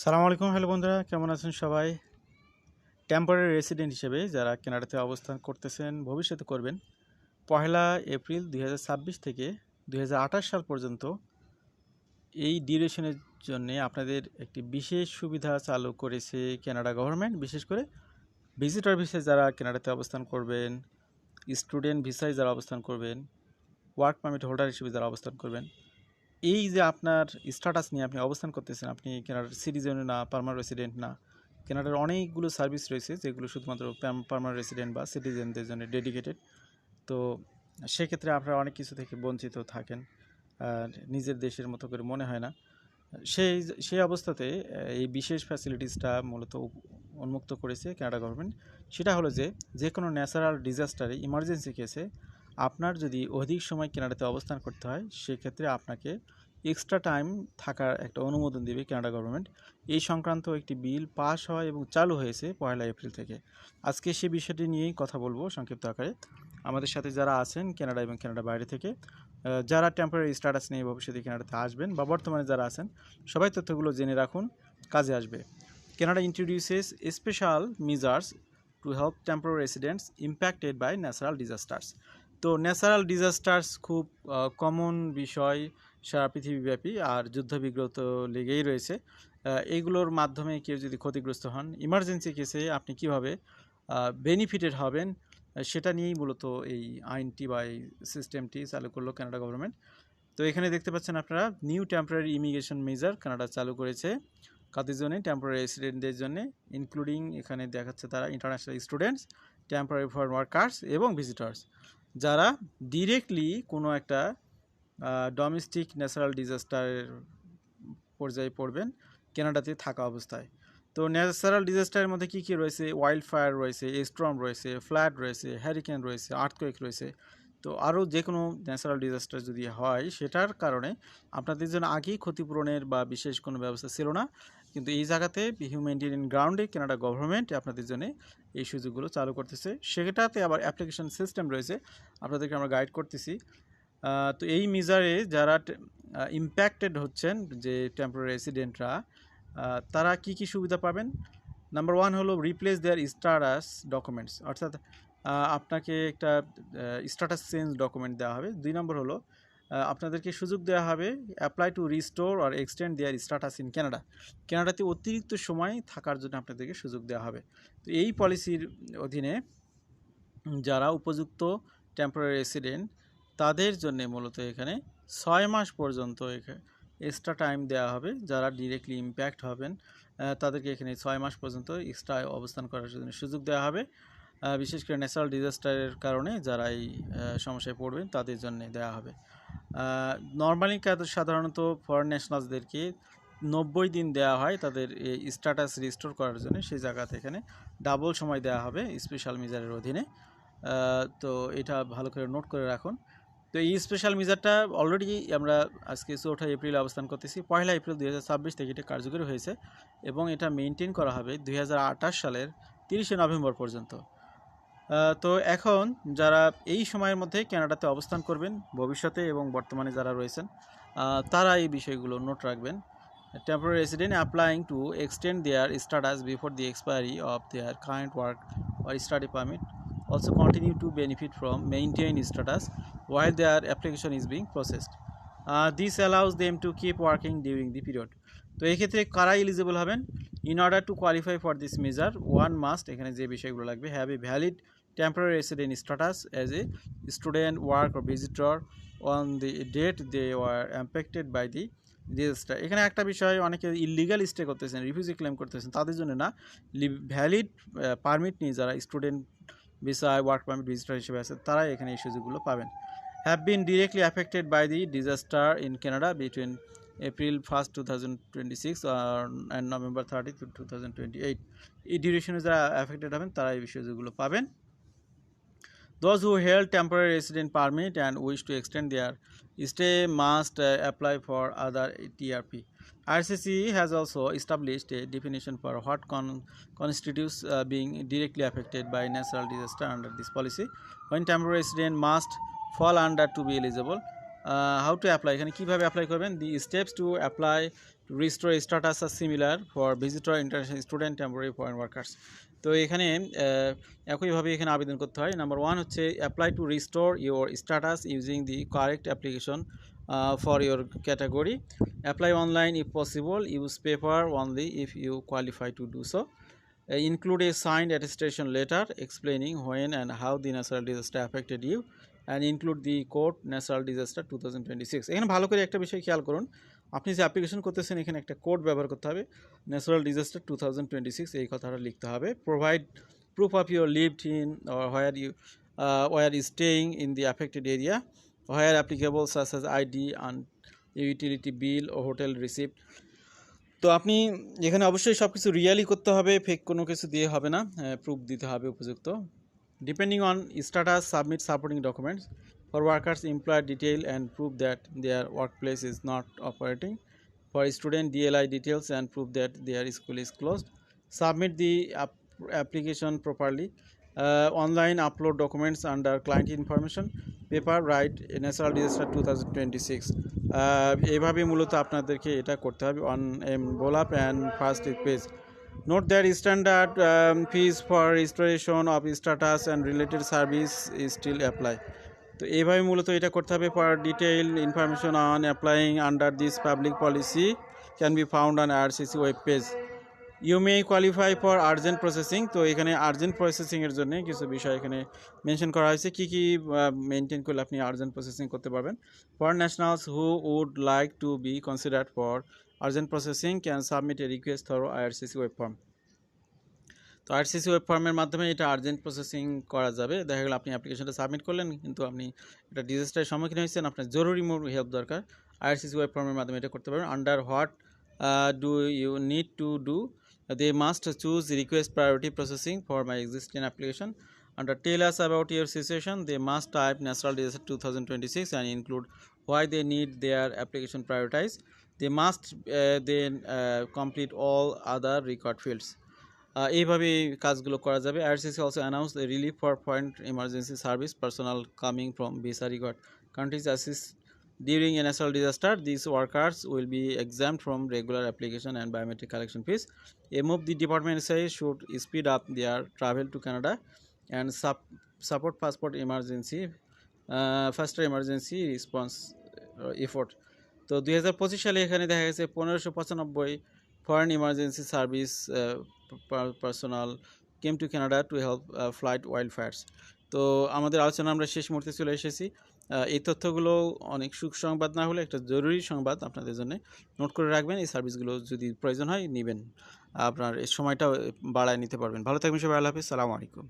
সালামু আলাইকুম। হ্যালো বন্ধুরা, কেমন আছেন সবাই? টেম্পোরারি রেসিডেন্ট হিসেবে যারা কানাডাতে অবস্থান করতেছেন, ভবিষ্যতে করবেন, 1 এপ্রিল 2026 থেকে 2028 সাল পর্যন্ত এই ডিউরেশনের জন্য আপনাদের একটি বিশেষ সুবিধা চালু করেছে কানাডা গভর্নমেন্ট। বিশেষ করে ভিজিটর ভিসায় যারা কানাডাতে অবস্থান করবেন, স্টুডেন্ট ভিসায় যারা অবস্থান করবেন, ওয়ার্ক পারমিট হোল্ডার হিসেবে যারা অবস্থান করবেন, এই যে আপনার স্ট্যাটাস নিয়ে আপনি অবস্থান করতেছেন, আপনি কানাডার সিটিজেন না, পার্মানেন্ট রেসিডেন্ট না, কানাডার অনেকগুলো সার্ভিস রয়েছে যেগুলো শুধুমাত্র পার্মানেন্ট রেসিডেন্ট বা সিটিজেনদের জন্য ডেডিকেটেড। তো সেক্ষেত্রে আপনারা অনেক কিছু থেকে বঞ্চিত থাকেন, আর নিজের দেশের মতো করে মনে হয় না। সেই সেই অবস্থাতে এই বিশেষ ফ্যাসিলিটিসটা মূলত উন্মুক্ত করেছে কানাডা গভর্নমেন্ট। সেটা হলো যে কোনো ন্যাচারাল ডিজাস্টারে, ইমার্জেন্সি কেসে আপনার যদি অধিক সময় কানাডাতে অবস্থান করতে হয়, সেক্ষেত্রে আপনাকে এক্সট্রা টাইম থাকার একটা অনুমোদন দেবে কানাডা গভর্নমেন্ট। এই সংক্রান্ত একটি বিল পাস হয় এবং চালু হয়েছে 1 এপ্রিল থেকে। আজকে সে বিষয়টি নিয়েই কথা বলবো সংক্ষিপ্ত আকারে। আমাদের সাথে যারা আছেন কানাডা এবং কানাডার বাইরে থেকে, যারা টেম্পোরারি স্ট্যাটাস নিয়ে ভবিষ্যতে কানাডাতে আসবেন বা বর্তমানে যারা আছেন, সবাই তথ্যগুলো জেনে রাখুন, কাজে আসবে। Canada introduces special measures to help temporary residents impacted by natural disasters. তো ন্যাচারাল ডিজাস্টার্স খুব কমন বিষয় সারা পৃথিবীব্যাপী, আর যুদ্ধবিগ্রহ তো লেগেই রয়েছে। এইগুলোর মাধ্যমে কেউ যদি ক্ষতিগ্রস্ত হন, ইমার্জেন্সি কেসে আপনি কীভাবে বেনিফিটেড হবেন, সেটা নিয়েই মূলত এই আইনটি বা এই সিস্টেমটি চালু করলো কানাডা গভর্নমেন্ট। তো এখানে দেখতে পাচ্ছেন আপনারা, new temporary immigration measure Canada চালু করেছে কাদের জন্য? টেম্পোরারি রেসিডেন্টদের জন্য, ইনক্লুডিং এখানে দেখাচ্ছে তারা international students, temporary foreign workers এবং ভিজিটার্স, যারা ডিরেক্টলি কোনো একটা ডোমেস্টিক ন্যাচারাল ডিজাস্টারের পর্যায়ে পড়বেন কানাডাতে থাকা অবস্থায়। তো ন্যাচারাল ডিজাস্টারের মধ্যে কী কী রয়েছে? ওয়াইল্ড ফায়ার রয়েছে, স্টর্ম রয়েছে, ফ্লাড রয়েছে, হ্যারিকেন রয়েছে, আর্থকোয়েক রয়েছে। তো আরও যে কোনো ন্যাচারাল ডিজাস্টার যদি হয়, সেটার কারণে আপনাদের জন্য আগেই ক্ষতিপূরণের বা বিশেষ কোনো ব্যবস্থা ছিল না, কিন্তু এই জায়গাতে হিউম্যানিটেরিয়ান গ্রাউন্ডে কানাডা গভর্নমেন্ট আপনাদের জন্য এই সুযোগগুলো চালু করতেছে। সেটাতে আবার অ্যাপ্লিকেশন সিস্টেম রয়েছে, আপনাদেরকে আমরা গাইড করতেছি। তো এই মেজারে যারা ইম্প্যাক্টেড হচ্ছেন, যে টেম্পোরারি রেসিডেন্টরা, তারা কি কি সুবিধা পাবেন? নাম্বার 1 হলো রিপ্লেস দেয়ার স্ট্যাটাস ডকুমেন্টস, অর্থাৎ আপনাকে একটা স্ট্যাটাস চেঞ্জ ডকুমেন্ট দেওয়া হবে। 2 নম্বর হলো আপনাদেরকে সুযোগ দেওয়া হবে apply to restore or extend their status in Canada. কানাডাতে অতিরিক্ত সময় থাকার জন্য আপনাদেরকে সুযোগ দেওয়া হবে। তো এই পলিসির অধীনে যারা উপযুক্ত টেম্পোরারি রেসিডেন্ট, তাদের জন্য মূলত এখানে 6 মাস পর্যন্ত এক্সট্রা টাইম দেওয়া হবে। যারা ডিরেক্টলি ইম্প্যাক্ট হবেন, তাদেরকে এখানে 6 মাস পর্যন্ত এক্সট্রা অবস্থান করার জন্য সুযোগ দেওয়া হবে। বিশেষ করে ন্যাচারাল ডিজাস্টারের কারণে যারা এই সমস্যায় পড়বেন, তাদের জন্য দেওয়া হবে। নর্মালি সাধারণত ফরেন ন্যাশনালসদেরকে 90 দিন দেওয়া হয় তাদের এই স্ট্যাটাস রিস্টোর করার জন্য। সেই জায়গাতে এখানে ডাবল সময় দেওয়া হবে স্পেশাল মেজারের অধীনে। তো এটা ভালো করে নোট করে রাখুন। তো এই স্পেশাল মেজারটা অলরেডি আমরা আজকে 4 এপ্রিল অবস্থান করতেছি। 1 এপ্রিল 2026 থেকে এটা কার্যকরী হয়েছে এবং এটা মেনটেন করা হবে 2028 সালের 30 নভেম্বর পর্যন্ত। তো এখন যারা এই সময়ের মধ্যে কানাডাতে অবস্থান করবেন ভবিষ্যতে এবং বর্তমানে যারা রয়েছেন, তারা এই বিষয়গুলো নোট রাখবেন। Temporary resident applying to extend their status before the expiry of their current work or study permit also continue to benefit from maintained status while their application is being processed. This allows them to keep working during the period. তো এই ক্ষেত্রে কারা eligible হবেন? In order to qualify for this measure, one must, এখানে যে বিষয়গুলো লাগবে, have a valid temporary resident status as a student, work or visitor on the date they were impacted by the disaster. এখানে একটা বিষয়, অনেকে illegal stay করতেছেন, refugee claim করতেছেন, তাদের জন্য না, ভ্যালিড পারমিট নিয়ে যারা স্টুডেন্ট ভিসায়, ওয়ার্ক পারমিট, ভিজিটার হিসেবে আছে, তারাই এখানে এই সুযোগগুলো পাবেন। Have been directly affected by the disaster in Canada between April 1st 2026 and November 30th 2028, এই ডিউরেশনে যারা অ্যাফেক্টেড হবেন তারা এই সুযোগগুলো পাবেন। Those who held temporary resident permit and wish to extend their stay must apply for other TRP. RCC has also established a definition for what constitutes being directly affected by natural disaster under this policy. When temporary resident must fall under to be eligible, how to apply, এখানে কিভাবে apply করবেন? The steps to apply to restore status as similar for visitor, international student, temporary foreign workers. তো এখানে একইভাবে এখানে আবেদন করতে হয়। নাম্বার 1 হচ্ছে apply to restore your status using the correct application for your category. Apply online if possible. Use paper only if you qualify to do so. Include a signed attestation letter explaining when and how the natural disaster affected you, and include the code natural disaster 2026. এখানে ভালো করে একটা বিষয় খেয়াল করুন, আপনি যে application করতেছেন এখানে একটা কোড ব্যবহার করতে হবে, ন্যাচারাল ডিজাস্টার 2026 এই কথাটা লিখতে হবে। Provide proof of your lived in or where you staying in the affected area, where applicable, such as ID and utility bill or hotel receipt. তো আপনি এখানে অবশ্যই সব কিছু রিয়েলি করতে হবে, ফেক কোনো কিছু দিয়ে হবে না, প্রুফ দিতে হবে উপযুক্ত। Depending on status submit supporting documents for workers employer detail and proof that their work place is not operating, for student DLI details and proof that their school is closed. Submit the application properly. Online upload documents under client information, paper write natural disaster 2026. এইভাবে মূলত আপনাদেরকে এটা করতে হবে on envelope and first page. Note that standard fees for restoration of status and related service is still apply. তো এইভাবে মূলত এটা করতে হবে। for detailed information on applying under this public policy can be found on IRCC web page. You may qualify for urgent processing. তো এখানে urgent প্রসেসিংয়ের জন্য কিছু বিষয় এখানে মেনশন করা হয়েছে, কী কী মেনটেন করলে আপনি আর্জেন্ট প্রসেসিং করতে পারবেন। For nationals who would like to be considered for urgent processing can submit a request through IRCC web form. তো IRCC ওয়েব ফর্মের মাধ্যমে এটা আর্জেন্ট প্রসেসিং করা যাবে। দেখা গেল আপনি অ্যাপ্লিকেশনটা সাবমিট করলেন কিন্তু আপনি এটা ডিজাস্টারের সম্মুখীন হয়েছেন, আপনার জরুরি হেল্প দরকার, IRCC ওয়েব ফর্মের মাধ্যমে এটা করতে পারবেন। Under what do you need to do, they must choose request priority processing for my existing application. Under tell us about your situation, they must type natural disaster 2026 and include why they need their application prioritized. They must then complete all other record fields. এইভাবে কাজগুলো করা যাবে। IRCC also announced the relief for foreign emergency service personnel coming from visa record countries assist during a natural disaster. These workers will be exempt from regular application and biometric collection fees. A move the department says should speed up their travel to Canada and support passport emergency faster emergency response effort. তো 2025 সালে এখানে দেখা গেছে 1595 foreign emergency service personal came to Canada to help flight wild fires. তো আমাদের আলোচনা আমরা শেষ মুহূর্তে চলে এসেছি। এই তথ্যগুলো অনেক সুসংবাদ না হলে একটা জরুরি সংবাদ আপনাদের জন্য, নোট করে রাখবেন। এই সার্ভিসগুলো যদি প্রয়োজন হয় নেবেন, আপনার এই সময়টা বাড়ায় নিতে পারবেন। ভালো থাকবেন সবাই, আল্লাহ হাফিজ, সালামু আলাইকুম।